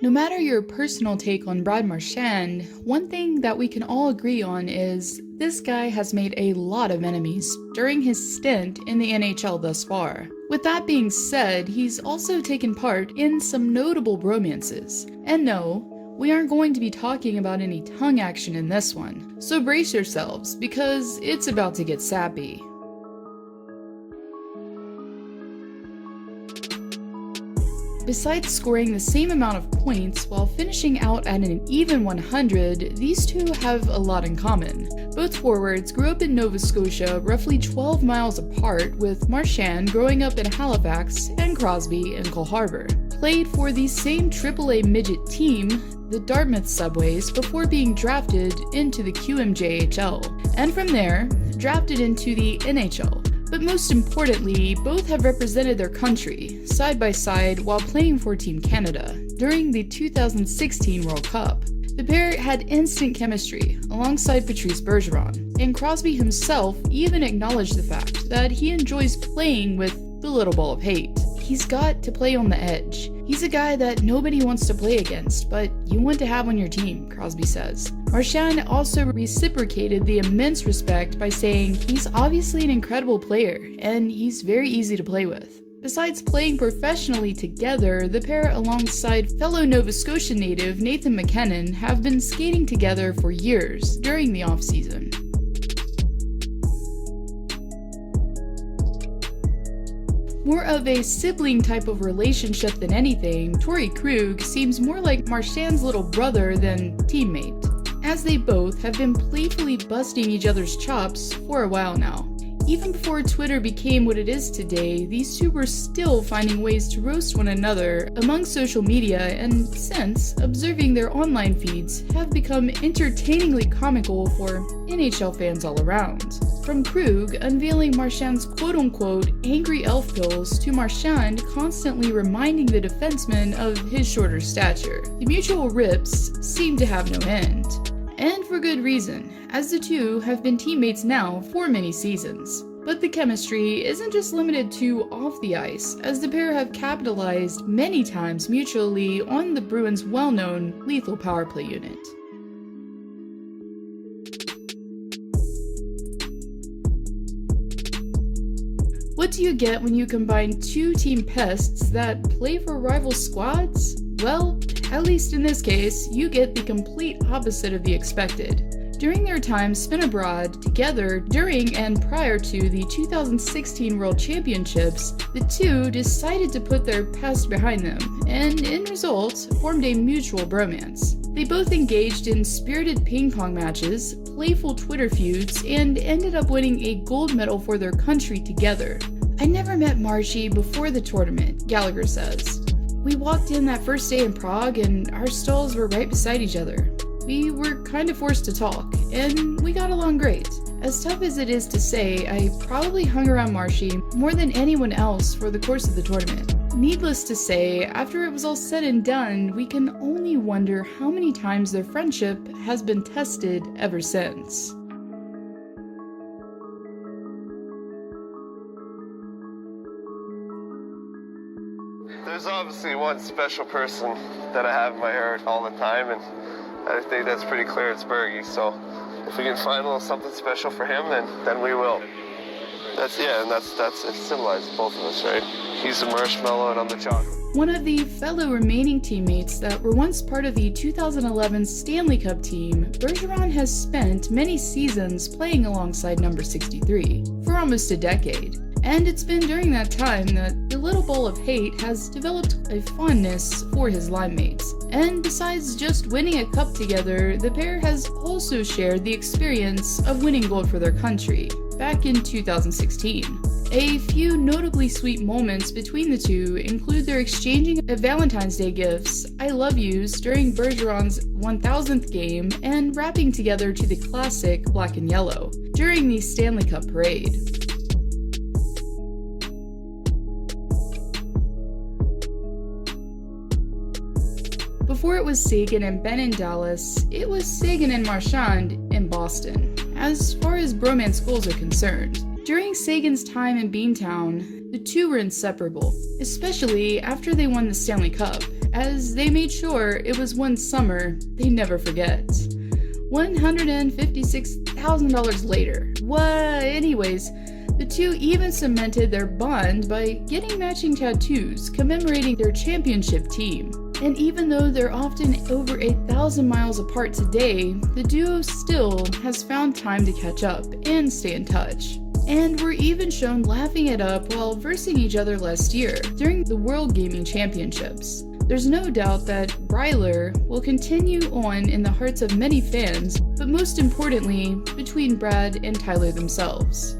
No matter your personal take on Brad Marchand, one thing that we can all agree on is this guy has made a lot of enemies during his stint in the NHL thus far. With that being said, he's also taken part in some notable bromances. And no, we aren't going to be talking about any tongue action in this one, so brace yourselves because it's about to get sappy. Besides scoring the same amount of points while finishing out at an even 100, these two have a lot in common. Both forwards grew up in Nova Scotia, roughly 12 miles apart, with Marchand growing up in Halifax and Crosby in Cole Harbour. Played for the same AAA midget team, the Dartmouth Subways, before being drafted into the QMJHL, and from there, drafted into the NHL. But most importantly, both have represented their country, side by side, while playing for Team Canada during the 2016 World Cup. The pair had instant chemistry, alongside Patrice Bergeron, and Crosby himself even acknowledged the fact that he enjoys playing with the little ball of hate. He's got to play on the edge. He's a guy that nobody wants to play against, but you want to have on your team, Crosby says. Marchand also reciprocated the immense respect by saying he's obviously an incredible player, and he's very easy to play with. Besides playing professionally together, the pair alongside fellow Nova Scotia native Nathan MacKinnon have been skating together for years during the off-season. More of a sibling type of relationship than anything, Torrey Krug seems more like Marchand's little brother than teammate, as they both have been playfully busting each other's chops for a while now. Even before Twitter became what it is today, these two were still finding ways to roast one another among social media, and since, observing their online feeds have become entertainingly comical for NHL fans all around. From Krug unveiling Marchand's quote-unquote angry elf pills to Marchand constantly reminding the defenseman of his shorter stature, the mutual rips seem to have no end. And for good reason, as the two have been teammates now for many seasons. But the chemistry isn't just limited to off the ice, as the pair have capitalized many times mutually on the Bruins' well-known lethal power play unit. What do you get when you combine two team pests that play for rival squads? Well, at least in this case, you get the complete opposite of the expected. During their time spent abroad together during and prior to the 2016 World Championships, the two decided to put their past behind them, and in result, formed a mutual bromance. They both engaged in spirited ping pong matches, playful Twitter feuds, and ended up winning a gold medal for their country together. I never met Marchie before the tournament, Gallagher says. We walked in that first day in Prague and our stalls were right beside each other. We were kind of forced to talk, and we got along great. As tough as it is to say, I probably hung around Marchie more than anyone else for the course of the tournament. Needless to say, after it was all said and done, we can only wonder how many times their friendship has been tested ever since. There's obviously one special person that I have in my heart all the time, and I think that's pretty clear. It's Bergie. So if we can find a little something special for him, then we will. That's it symbolizes both of us, right? He's the marshmallow and I'm the chocolate. One of the fellow remaining teammates that were once part of the 2011 Stanley Cup team, Bergeron has spent many seasons playing alongside number 63 for almost a decade. And it's been during that time that the little bowl of hate has developed a fondness for his line mates. And besides just winning a cup together, the pair has also shared the experience of winning gold for their country back in 2016. A few notably sweet moments between the two include their exchanging of Valentine's Day gifts, I love yous during Bergeron's 1000th game, and rapping together to the classic Black and Yellow during the Stanley Cup parade. Before it was Sagan and Ben in Dallas, it was Sagan and Marchand in Boston, as far as bromance goals are concerned. During Sagan's time in Beantown, The two were inseparable, especially after they won the Stanley Cup, as they made sure it was one summer they never forget. $156,000 later. Anyways, the two even cemented their bond by getting matching tattoos commemorating their championship team. And even though they're often over 8,000 miles apart today, the duo still has found time to catch up and stay in touch. And were even shown laughing it up while versing each other last year during the World Gaming Championships. There's no doubt that Bryler will continue on in the hearts of many fans, but most importantly, between Brad and Tyler themselves.